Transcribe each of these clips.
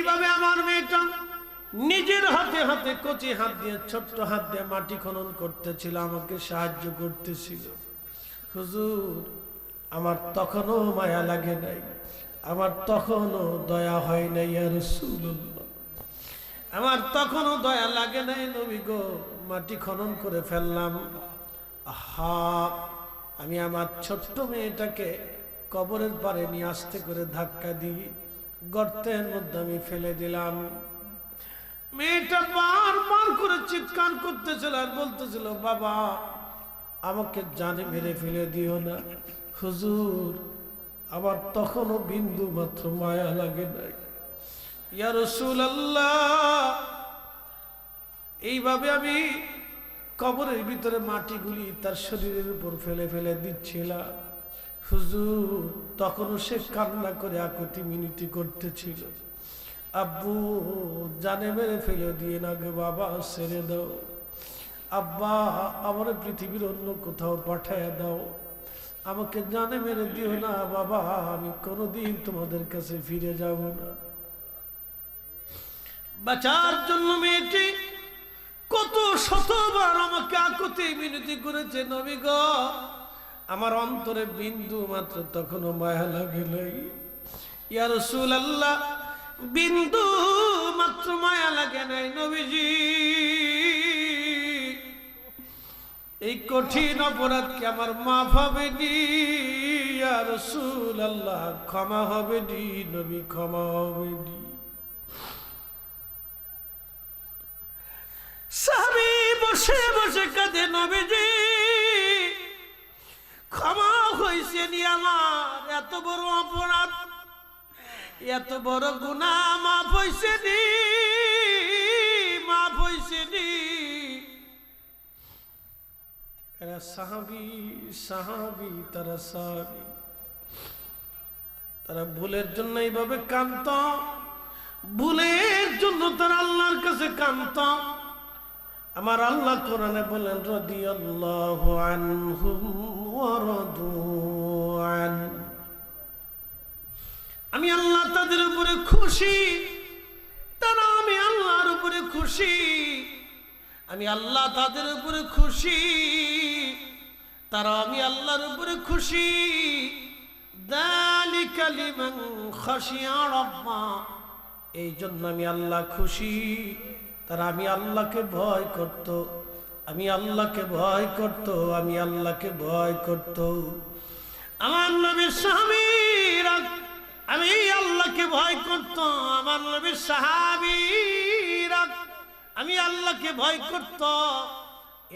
এইভাবে আমার মেয়েটা নিজের হাতে হাতে কচি হাত দিয়ে ছোট্ট হাত দিয়ে মাটি খনন করতেছিল, আমাকে সাহায্য করতেছিল। হুজুর, আমার তখনও মায়া লাগে নাই, আমার তখনও দয়া হয় নাই ইয়া রাসূলুল্লাহ, আমার তখনও দয়া লাগে নাই নবী গো। মাটি খনন করে ফেললাম। আহা, আমি আমার ছোট্ট মেয়েটাকে কবরের পারে নিয়ে আস্তে করে ধাক্কা দিয়ে গর্তের মধ্যে আমি ফেলে দিলাম। মেয়েটা বারবার করে চিৎকার করতেছিল আর বলতেছিল, বাবা আমাকে জানে মেরে ফেলে দিও না। হুজুর, আমার তখনও বিন্দু মাত্র মায়া লাগে নাই ইয়া রাসূলুল্লাহ। এইভাবে আমি কবরের ভিতরে মাটিগুলি তার শরীরের উপর ফেলে ফেলে দিচ্ছিলাম। হুজুর, তখনও সে কান্না করে আকুতি মিনতি করতেছিল, আব্বু জানে মেরে ফেলে দিয়ে না গো বাবা, ছেড়ে দাও। আব্বা, আমার পৃথিবীর অন্য কোথাও পাঠায় দাও, আমাকে জানে মেরে দিও না বাবা, আমি কোনোদিন তোমাদের কাছে ফিরে যাব না। বাঁচার জন্য মেয়েটি কত শতবার আমাকে আকুতি মিনতি করেছে, নবী গো আমার অন্তরে বিন্দু মাত্র তখনও মায়া লাগে নাই ইয়া রাসূলুল্লাহ, বিন্দু মাত্র মায়া লাগে নাই নবীজি। এই কঠিন অপরাধকে আমার মাফ হবে নি ইয়া রাসূলুল্লাহ, ক্ষমা হবে নি নবী, ক্ষমা হবে নি। সাহাবী বসে বসে কাঁদে, নবীজি ক্ষমা হয়েছে নি আমার, এত বড় অপরাধ, এত বড় গুনাহ মাফ হয়েছে নি, মাফ হয়েছে নি। এরা সাহাবী সাহাবী, তারা সাহাবী, তারা ভুলের জন্য এইভাবে কাঁদত, ভুলের জন্য তারা আল্লাহর কাছে কাঁদত। আমার আল্লাহ কোরআনে বলেন, রাদিয়াল্লাহু আনহুম ওয়া রাদু আন, আমি আল্লাহ তাদের উপরে খুশি, তারা আমি আল্লাহর উপরে খুশি, আমি আল্লাহ তাদের উপরে খুশি, তারা আমি আল্লাহর উপরে খুশি। যালিকা লিমান খাশিয়া রাব্বা, এই জন্য আমি আল্লাহ খুশি, তারা আমি আল্লাহকে ভয় করত, আমি আল্লাহকে ভয় করত, আমি আল্লাহকে ভয় করত। আমার নবীর সাহাবীরা আমি আল্লাহকে ভয় করত, আমার নবীর সাহাবীরা আমি আল্লাহকে ভয় করত,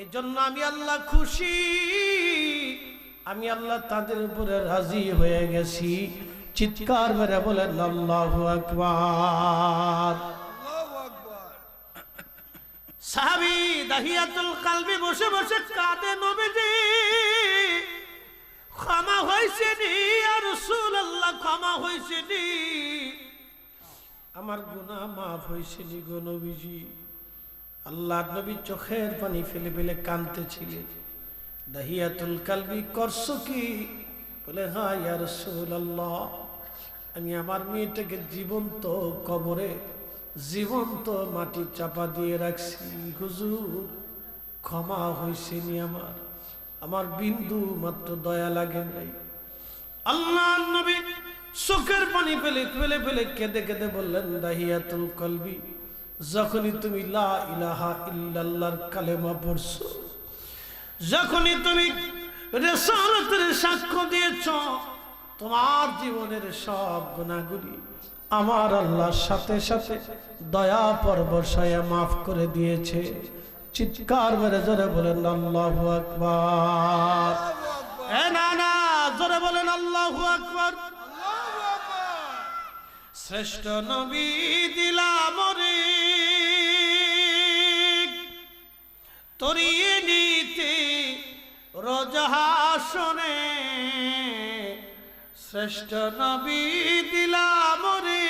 এজন্য আমি আল্লাহ খুশি, আমি আল্লাহ তাদের উপরে রাজি হয়ে গেছি। চিৎকার মেরে বলেন আল্লাহু আকবার। সাহাবী দাহিয়াতুল কলবি বসে বসে কাঁদে, নবীজি ক্ষমা হয়েছে নি ইয়া রাসূলুল্লাহ, ক্ষমা হয়েছে নি, আমার গুনাহ মাফ হয়েছে নি গো নবীজি। আল্লাহর নবী চোখের পানি ফেলে ফেলে কাঁদতেছিলেন। দাহিয়াতুল কলবি, করছো কি? বলে, হ্যাঁ ইয়া রাসূলুল্লাহ, আমি আমার মেয়েটাকে জীবন্ত কবরে জীবন্ত মাটি চাপা দিয়ে রাখছি, হুজুর ক্ষমা হয়েছে নি আমার, আমার বিন্দু মাত্র দয়া লাগে নাই। আল্লাহর নবী চোখের পানি ফেলে ফেলে ফেলে কেঁদে কেঁদে বললেন, দাহিয়াতুল কলবি, যখনই তুমি লা ইলাহা ইল্লাল্লাহর কালেমা পড়ছো, যখনই তুমি রিসালাতের সাক্ষ্য দিয়েছ, তোমার জীবনের সব গুনাহগুলি আমার আল্লাহর সাথে সাথে দয়া পরবশায় মাফ করে দিয়েছে। চিৎকার মেরে জোরে বলেন আল্লাহু আকবার। এ না না, জোরে বলেন আল্লাহু আকবার। শ্রেষ্ঠ নবী দিলাম রে তরিয়ে নিতে রোজ হাসরে, শ্রেষ্ঠ নবী দিলাম রে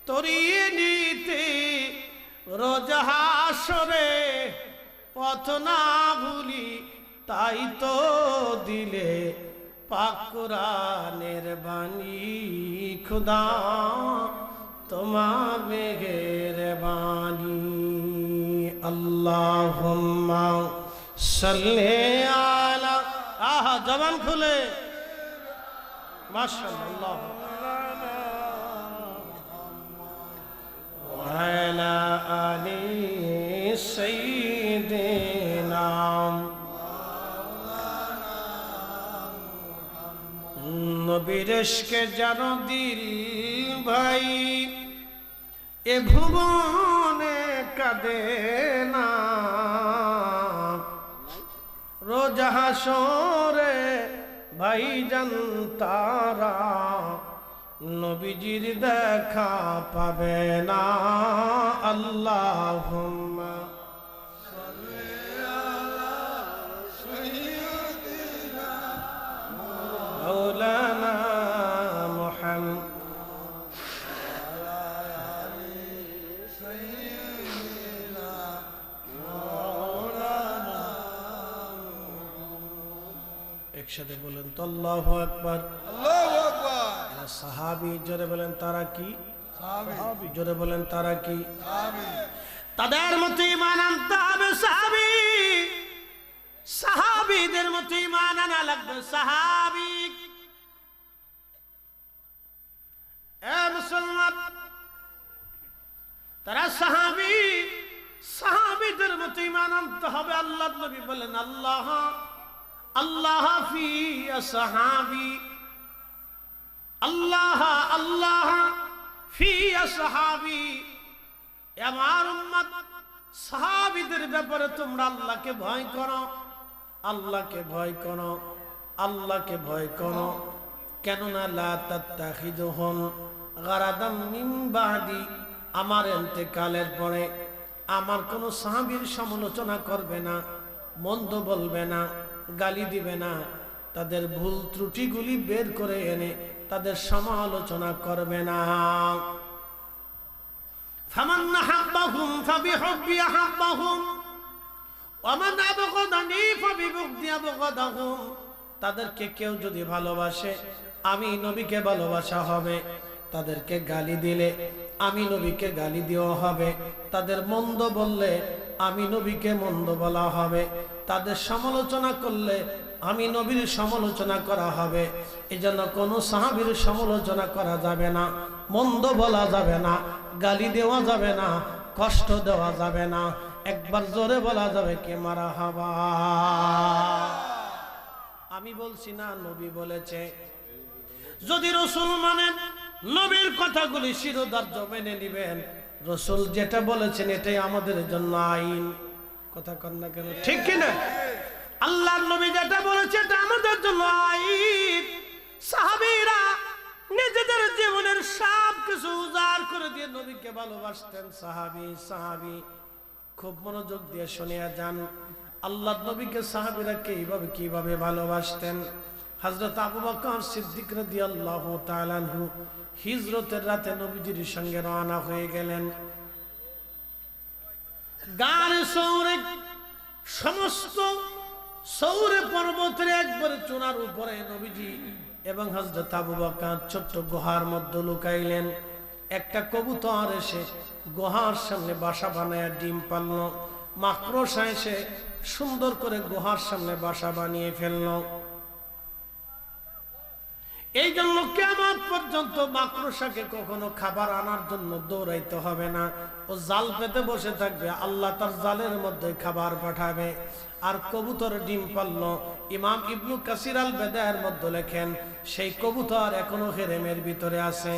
তরিয়ে নিতে রোজ হাসরে, পথ না ভুলি তাই তো দিলে পাক কোরআনের বাণী, খুদা তোমার মেহেরবানি। আল্লাহুম্মা সাল্লি আলা, আহা জবান খুলে মাশাআল্লাহ, ওয়া আলা আলি সাইয়্যিদিনা, নবীর ইশকে জানো দিল ভাই, এ ভুবনে কাঁদে না, রোজ হাসরে ভাইজান তারা নবীজির দেখা পাবে না। আল্লাহুম্মা সাল্লি আলা সাইয়্যিদিনা মাওলানা মুহাম্মদ একসাথে বলেন তো আল্লাহু আকবার, আল্লাহু আকবার। সাহাবী, জোরে বলেন তারা কি? সাহাবী। জোরে বলেন তারা কি? সাহাবী। তাদের মতো ঈমান আনতে হবে সাহাবী, সাহাবীদের মতো ঈমান আনা লাগবে সাহাবী। এ মুসলমান, তারা সাহাবী, সাহাবীদের মতো ঈমান আনতে হবে। আল্লাহর নবী বলেন আল্লাহ আল্লাহ ফি আসহাবি, আল্লাহ আল্লাহ ফি আসহাবি। আমার উম্মত সাহাবীদের ব্যাপারে তোমরা আল্লাহকে ভয় করো, আল্লাহকে ভয় করো, আল্লাহকে ভয় করো। কেননা লা তাত্তাখিযুহুম গারাদাম মিন বাদি, আমার ইন্তেকালের পরে আমার কোন সাহাবীর সমালোচনা করবে না, মন্দ বলবে না, গালি দিবে না, তাদের ভুল ত্রুটিগুলি বের করে এনে তাদের সমালোচনা করবে না। ফামান আহাব্বাহুম ফাবিহুব্বি আহাব্বাহুম ওয়া মান আবগাদানি ফাবিবুগদি আবগাদাহুম। তাদেরকে কেউ যদি ভালোবাসে আমি নবীকে ভালোবাসা হবে, তাদেরকে গালি দিলে আমি নবীকে গালি দেওয়া হবে, তাদের মন্দ বললে আমি নবীকে মন্দ বলা হবে, তাদের সমালোচনা করলে আমি নবীর সমালোচনা করা হবে। এজন্য কোনো সাহাবীর সমালোচনা করা যাবে না, মন্দ বলা যাবে না, গালি দেওয়া যাবে না, কষ্ট দেওয়া যাবে না। একবার জোরে বলা যাবে কি মারহাবা। আমি বলছি না, নবী বলেছে। যদি রাসূল মানেন, নবীর কথাগুলি শিরোধার্য মেনে নেবেন, রাসূল যেটা বলেছেন এটাই আমাদের জন্য আইন। কথা কন না কেন, ঠিক কি না? আল্লাহর নবী যেটা বলেছে এটা আমাদের জন্য আইন। সাহাবীরা নিজেদের জীবনের সব কিছু উজাড় করে দিয়ে নবীকে ভালোবাসতেন। সাহাবী খুব মনোযোগ দিয়ে শুনিয়া যান, আল্লাহর নবীকে সাহাবীরা কিভাবে ভালোবাসতেন। হযরত আবু বকর সিদ্দিক রাদিয়াল্লাহু তাআলা আনহু হিজরতের রাতে নবীজির সঙ্গে রওনা হয়ে গেলেন। গানে সৌরে, সমস্ত সৌরে পর্বতের একবারে চূড়ার উপরে নবীজি এবং হযরত আবু বকর ছোট্ট গুহার মধ্যে লুকাইলেন। একটা কবুতর এসে গুহার সামনে বাসা বানায় ডিম পারল। মাকড়সা এসে সুন্দর করে গুহার সামনে বাসা বানিয়ে ফেলল। এই জন্য কিয়ামত পর্যন্ত মাকড়সাকে কখনো খাবার আনার জন্য দৌড়াইতে হবে না, ও জাল পেতে বসে থাকবে, আল্লাহ তার জালের মধ্যে খাবার পাঠাবে। আর কবুতর ডিম পারল। ইমাম ইবনু কাসির আল বেদায়ের মধ্যে লেখেন, সেই কবুতর এখনো হেরেমের ভিতরে আছে।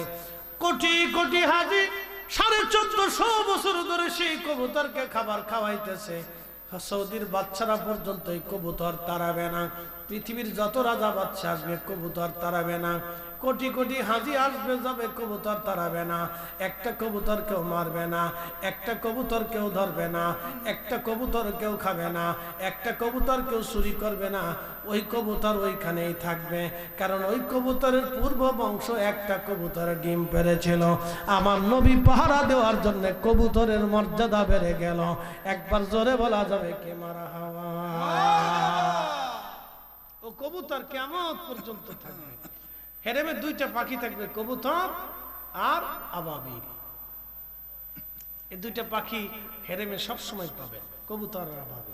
কোটি কোটি হাজি 1450 বছর ধরে সেই কবুতরকে খাবার খাওয়াইতেছে। সৌদির বাচ্চারা পর্যন্ত এই কবুতর তাড়াবে না। পৃথিবীর যত রাজা বাচ্চা আসবে কবুতর তাড়াবে না। কোটি কোটি হাজি আসবে যাবে, কবুতর তাড়াবে না। একটা কবুতর কেউ মারবে না, একটা কবুতর কেউ ধরবে না, একটা কবুতর কেউ খাবে না, একটা কবুতর কেউ চুরি করবে না। ওই কবুতর ওইখানেই থাকবে, কারণ ওই কবুতরের পূর্ব বংশ একটা কবুতরের ডিম পেড়েছিল। আমার নবী পাহারা দেওয়ার জন্য কবুতরের মর্যাদা বেড়ে গেল। একবার জোরে বলা যাবে কে মারহাবা। ও কবুতর কিয়ামত পর্যন্ত থাকবে। হেরেমে দুইটা পাখি থাকবে, কবুতর আর আবাবিল। এই দুইটা পাখি হেরেমে সব সময় পাবেন, কবুতররা পাবে,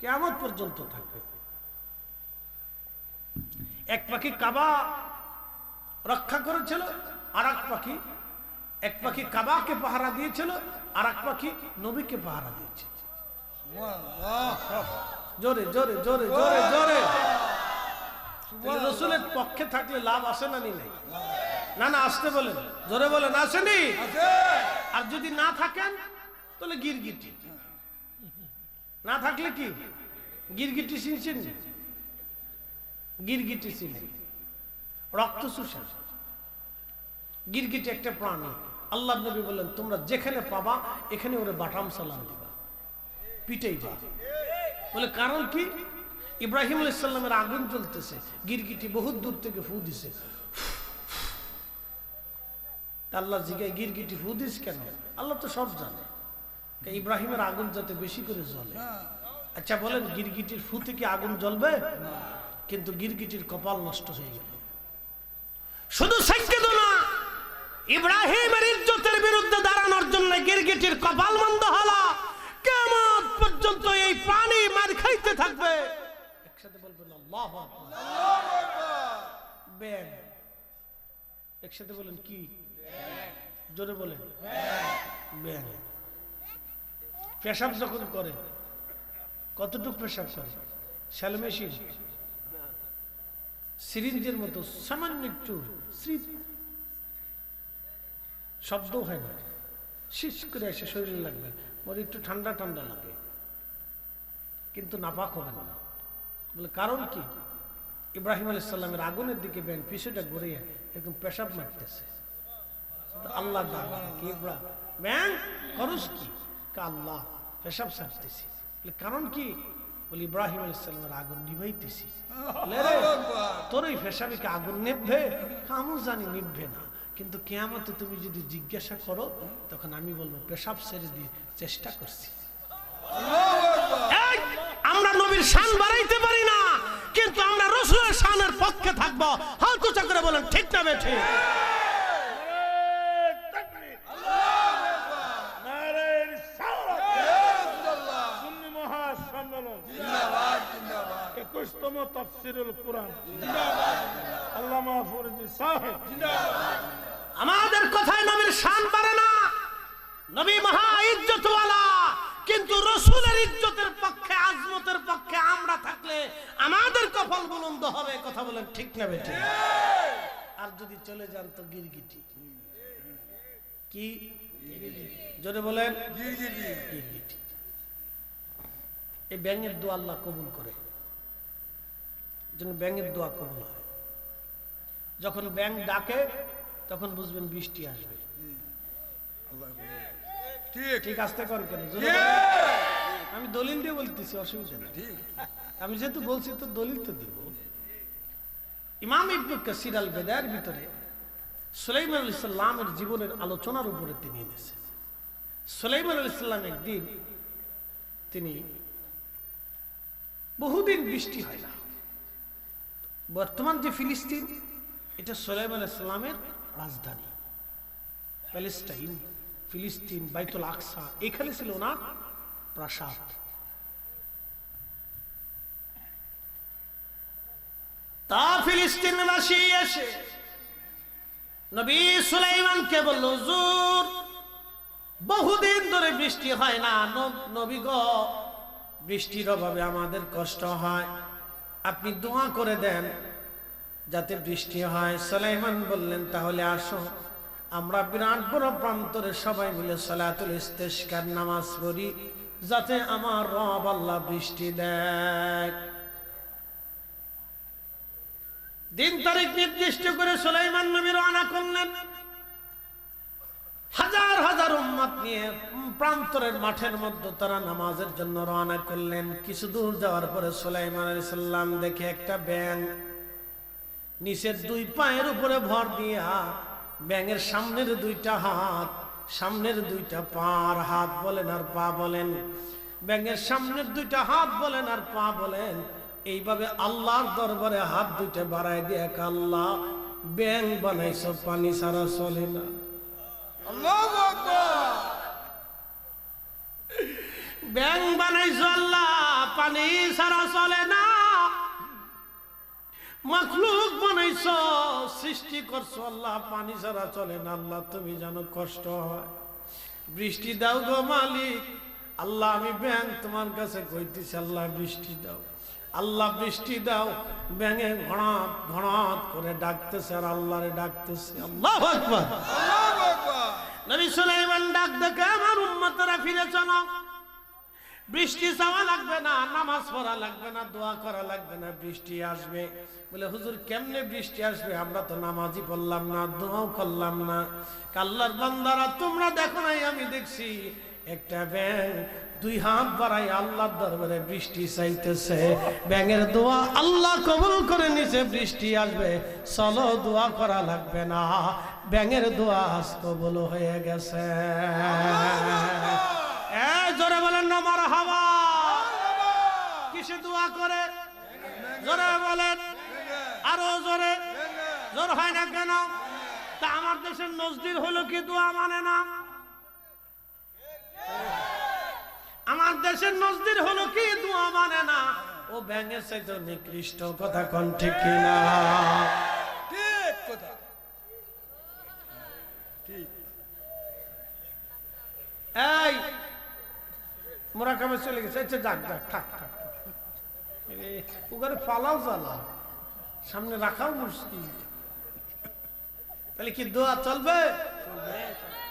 কিয়ামত পর্যন্ত থাকবে। এক পাখি কাবা রক্ষা করেছিল, আর এক পাখি কাবাকে পাহারা দিয়েছিল, আর এক পাখি নবীকে পাহারা দিয়েছিল। জোরে জোরে জোরে জোরে জোরে। রসুলের পক্ষে থাকলে লাভ আসে না নি? নাই না না, আসতে বলেন, জোরে বলেন, আসেনি? আর যদি না থাকেন তাহলে গিরগিটি। না থাকলে কি গিরগিটি চিনছেন? গিরগিটি চিনেন, রক্ত চুষা। গিরগিটি একটা প্রাণী। আল্লাহ নবী বললেন তোমরা যেখানে পাবা এখানে ওরে বাটাম সালাম দিবা, পিটাইবা। বলে কারণ কি? ইব্রাহিম আলাইহিস সালামের আগুন জ্বলতেছে, গিরগিটি বহুত দূর থেকে ফু দিছে। আল্লাহ জিজ্ঞাসা গিরগিটি ফু দিস কেন? আল্লাহ তো সব জানে, ইব্রাহিমের আগুন যাতে বেশি করে জ্বলে। আচ্ছা বলেন, গিরগিটির ফু থেকে আগুন জ্বলবে? কিন্তু গিরগিটির কপাল নষ্ট হয়ে গেল। শুধু সাইকেল না, ইব্রাহিমের ইজ্জতের বিরুদ্ধে দাঁড়ানোর জন্য গিরগিটির কপাল মন্দ হলো। কিয়ামত পর্যন্ত এই প্রাণী মার খাইতে থাকবে। একসাথে বলবেন আল্লাহু আকবার। আল্লাহু আকবার। ব্যাং। একসাথে বলেন কি? জোরে বলেন ব্যাং। পেশাব যখন করে কতটুকু পেশাব করে? শ্যালমেশিন সিরিঞ্জের মতো সামান্য একটু শব্দ হয় না, শীষ করে এসে শরীরে লাগবে, বলে একটু ঠান্ডা ঠান্ডা লাগে, কিন্তু নাপাক হবে না। বলে কারণ কি? ইব্রাহিম আলাইহিস সালামের আগুনের দিকে ব্যাং পিছুটা ঘুরিয়ে এরকম পেশাব মারতেছে। আল্লাহ কি ব্যাং খরচ কি? আল্লাহ পেশাব ছাড়তেছি। কারণ কি? বলে ইব্রাহিম আলাইহিস সালামের আগুন নিভাইতেছি। তোর এই পেশাবে কি আগুন নিভবে? আমি জানি নিভবে না, কিন্তু কিয়ামতে তুমি যদি জিজ্ঞাসা করো তখন আমি বলবো পেশাব ছেড়ে দিয়ে চেষ্টা করছি। আমরা নবীর শান বাড়াইতে পারি না, কিন্তু আমরা রাসূলের শানের পক্ষে থাকবো। হাত উঁচা করে বলেন ঠিক না বেঠিক? আমাদের কথায় নবীর শান বাড়ে না, নবী মহা ইজ্জতওয়ালা, কিন্তু রাসূলের ইজ্জতের পক্ষে, আজমতের পক্ষে আমরা থাকলে আমাদের কপাল বুলন্দ হবে। কথা বলেন ঠিক না বেঠিক? আর যদি চলে যান তো গিরগিটি। কি জোরে বলেন? গিরগিটি। এই ব্যাঙের দোয়া আল্লাহ কবুল করে, ব্যাঙের দোয়া কবুল হয়। যখন ব্যাঙ ডাকে তখন বুঝবেন বৃষ্টি আসবে। ঠিক আসতে কর কেন? আমি দলিল দিয়ে বলতেছি, অসুবিধা নেই। আমি যেহেতু বলছি তো দলিল তো দিব। ইমাম ইবনে কাসির আল বেদায়ের ভিতরে সুলাইমান আলাইহিস সালামের জীবনের আলোচনার উপরে তিনি এনেছেন। সুলাইমান আলাইহিস সালাম একদিন, তিনি বহুদিন বৃষ্টি হয় না। বর্তমান যে ফিলিস্তিন, এটা সুলাইমান আলাইহিস সালামের রাজধানী। প্যালেস্টাইন, ফিলিস্তিন, বাইতুল আকসা, এখানে ছিল না প্রাসাদ। তা ফিলিস্তিনবাসী এসে নবী সুলাইমানকে বলল, হুজুর বহুদিন ধরে বৃষ্টি হয় না, নবী গো বৃষ্টির অভাবে আমাদের কষ্ট হয়, আপনি দোয়া করে দেন যাতে বৃষ্টি হয়। সুলাইমান বললেন তাহলে আসো আমরা বিরাট বড় প্রান্তরে সবাই মিলে সালাতুল ইস্তিসকার নামাজ পড়ি, যাতে আমার রব আল্লাহ বৃষ্টি দেয়। দিন তারিখ নির্দিষ্ট করে সুলাইমান নবী রওনা করলেন। হাজার হাজার উম্মত নিয়ে প্রান্তরের মাঠের মধ্যে তারা নামাজের জন্য রওনা করলেন। কিছু দূর যাওয়ার পরে সুলাইমান আলাইহিস সালাম দেখে একটা ব্যাঙ নিচের দুই পায়ের উপরে ভর দিয়া, ব্যাঙের সামনের দুইটা হাত, সামনের দুইটা পার, হাত বলেন আর পা বলেন, ব্যাঙের সামনের দুইটা হাত বলেন আর পা বলেন, এইভাবে আল্লাহর দরবারে হাত দুইটা বাড়ায় দিয়ে, আল্লাহ ব্যাঙ বানাইছো, পানি ছাড়া চলে না। আল্লাহু আকবার। ব্যাং বানাইছো আল্লাহ, পানি ছাড়া চলে না। মাখলুক বানাইছো, সৃষ্টি করছো আল্লাহ, পানি ছাড়া চলে না। আল্লাহ তুমি জানো কষ্ট হয়, বৃষ্টি দাও গো মালিক। আল্লাহ আমি ব্যাং তোমার কাছে কইতেছি, আল্লাহ বৃষ্টি দাও, আল্লাহ বৃষ্টি দাও। ব্যাঙে ঘড়াত ঘড়াত করে ডাকতেছে আর আল্লাহরে ডাকতেছে। আল্লাহু আকবার, আল্লাহু আকবার। নবী সুলাইমান ডাক দেখে আমার উম্মতরা ফিরে চলো, বৃষ্টি চাওয়া লাগবে না, নামাজ পড়া লাগবে না, দোয়া করা লাগবে না, বৃষ্টি আসবে। বলে হুজুর কেমনে বৃষ্টি আসবে? আমরা তো নামাজই পড়লাম না, দোয়াও করলাম না। আল্লাহর বান্দারা তোমরা দেখো নাই, আমি দেখছি একটা ব্যাঙ দুই হাত বাড়াই আল্লাহর দরবারে বৃষ্টি চাইতেছে। ব্যাঙের দোয়া আল্লাহ কবুল করে নিছে, বৃষ্টি আসবে। চলো দোয়া করা লাগবে না, ব্যাঙের দোয়া আজ কবুল হয়ে গেছে। জোরে বলেন না মারহাবা। কিসে দোয়া করে? জোরে বলেন, আরো জোরে। জোর হয় না কেন? তা আমার দেশের নজদির হলো কি দোয়া মানে না? আমার দেশের নজদির হলো কি দোয়া মানে না? ও ব্যাঙের চাইতে নিকৃষ্ট। কথা কোন ঠিক কিনা? ঠিক কথা, ঠিক। এই মোরাকামে চলে গেছে, আচ্ছা যাক যাক, থাক থাক। ওখানে পালাও জ্বালা, সামনে রাখাও মুশকিল। তাহলে কি দোয়া চলবে?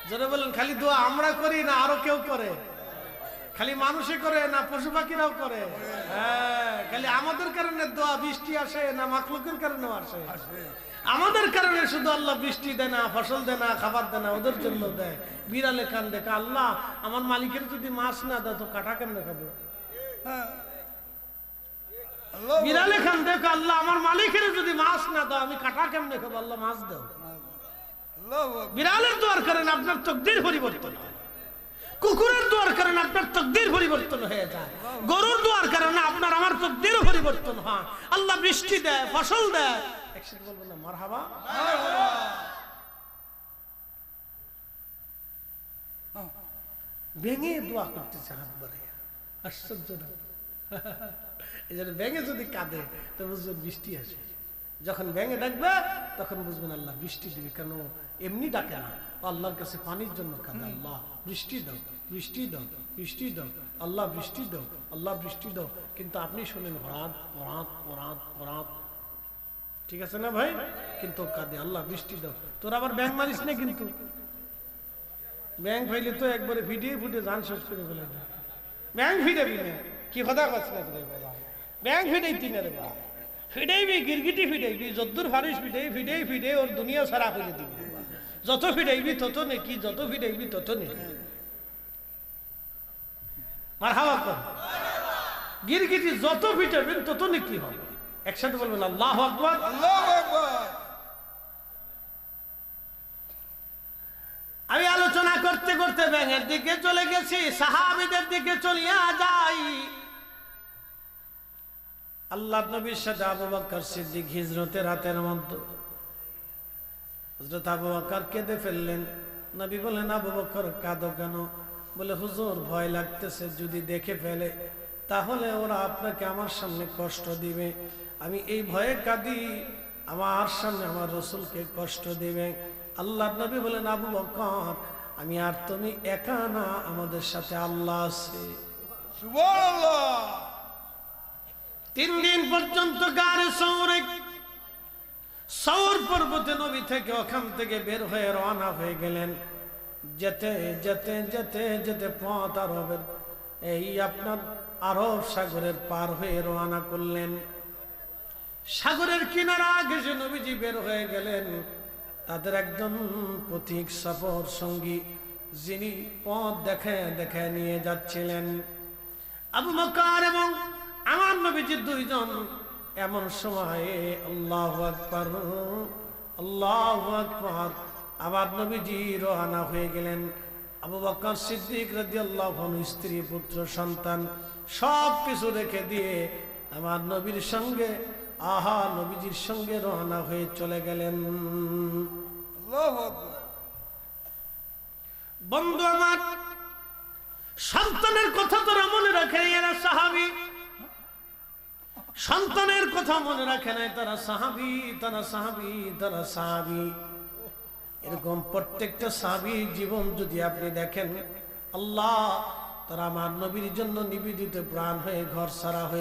যারা বলেন খালি দোয়া আমরা করি না আরো কেউ করে? খালি মানুষই করে না পশু পাখিরাও করে? হ্যাঁ, খালি আমাদের কারণে দোয়া বৃষ্টি আসে না মাখলুকের কারণেও আসে? আমাদের কারণে শুধু আল্লাহ বৃষ্টি দেয় না, ফসল দেয় না, খাবার দেয় না, ওদের জন্য দেয়। বিড়ালে কান দেখে আল্লাহ আমার মালিকের যদি মাছ না দেয় তো কাটা কেমনে খাবো? বিড়ালে খান দেখো আল্লাহ আমার মালিকের যদি মাছ না দাও আমি কাটা কেমনে খাবো? আল্লাহ মাছ দাও। বিড়ালের দোয়ার কারণে আপনার তকদির পরিবর্তন হয়, কুকুরের দোয়ার কারণে আপনার তকদির পরিবর্তন হয়ে যায়, গরুর দোয়ার কারণে আপনার আমার তকদির পরিবর্তন হয়। আল্লাহ বৃষ্টি দেয়, ফসল দেয়। একসাথে বলবো না মারহাবা? ভেঙে দোয়া করতেছে হাত বাড়াইয়া, আশ্চর্য না? এই জন্য ব্যাঙে যদি কাঁদে তো বুঝবেন বৃষ্টি আসে। যখন ব্যাঙে ডাকবে তখন বুঝবেন আল্লাহ বৃষ্টি দিবে। কেন এমনি ডাকে না, আল্লাহর কাছে পানির জন্য কাঁদে। আল্লাহ বৃষ্টি দাও, বৃষ্টি দাও, বৃষ্টি দাও, আল্লাহ বৃষ্টি দাও, আল্লাহ বৃষ্টি দাও। কিন্তু আপনি শোনেন হরাত হরাত হরাত হরাত, ঠিক আছে না ভাই? কিন্তু কাঁদে আল্লাহ বৃষ্টি দাও। তোর আবার ব্যাঙ মারিস না কিন্তু, ব্যাঙ ফাইলে তো একবারে ভিডিয়ে ফুটে যান শেষ করে ফেলে। ব্যাঙ ফিটাবি না, কি কথা কথা ব্যাঙ ফিটাইতি না রে বাবা, ফিটাইবি গিরগিটি ফিটাইবি, যদ্দুর ফারিস ফিটাই ফিটাই ফিটে ওর দুনিয়া সারা ফেলে দিবি। যত ফিটাইবি তত নেকি, যত ফিটাইবি তত নেকি। মারহাবা কর। গিরগিটি যত ফিটাবেন তত নেকি হবে। একসাথে বলবেন আল্লাহু আকবার, আল্লাহু আকবার। আমি আলোচনা করতে করতে ব্যাঙের দিকে চলে গেছি, সাহাবীদের দিকে চলিয়া যাই। আল্লাহর নবীর সাথে আবু বকর সিদ্দিক হিজরতের রাতের মধ্যে হযরত আবু বকর কেঁদে ফেললেন। নবী বলেন আবু বকর কাঁদো কেন? বলে হুজুর ভয় লাগতেছে, যদি দেখে ফেলে তাহলে ওরা আপনাকে আমার সামনে কষ্ট দিবে। আমি এই ভয়ে কাঁদি, আমার সামনে আমার রাসূলকে কষ্ট দিবে। আল্লাহর নবী বলেন আবু বকর আমি আর তুমি একা না, আমাদের সাথে আল্লাহ আছে। সুবহানাল্লাহ। 3 দিন পর্যন্ত গারে সৌর পর্বতে নবী থেকে ওখান থেকে বের হয়ে রওনা হয়ে গেলেন। যেতে যেতে যেতে যেতে পথ আরবের, এই আপনার আরব সাগরের পার হয়ে রওনা করলেন। সাগরের কিনারা ঘেঁষে নবীজি বের হয়ে গেলেন। তাদের একজন পথিক সফর সঙ্গী, যিনি পথ দেখায় দেখায় নিয়ে যাচ্ছিলেন আবু বকর এবং আমার নবীজি দুইজন। এমন সময়ে আল্লাহু আকবার, আল্লাহু আকবার, আবার নবীজি রওনা হয়ে গেলেন। আবু বকর সিদ্দিক রাদিয়াল্লাহু আনহু স্ত্রী পুত্র সন্তান সব কিছু রেখে দিয়ে আমার নবীর সঙ্গে নবীজির সঙ্গে রওনা হয়ে চলে গেলেন। আল্লাহু আকবার। বন্ধু আমার, সন্তানের কথা তারা মনে রাখে নাই, এরা সাহাবী। সন্তানের কথা মনে রাখে নাই, তারা সাহাবী, তারা সাহাবী, তারা সাহাবী। এরকম প্রত্যেকটা সাহাবীর জীবন যদি আপনি দেখেন, আল্লাহ, তারা আমার নবীর জন্য নিবেদিত প্রাণ হয়ে ঘর ছাড়া হয়ে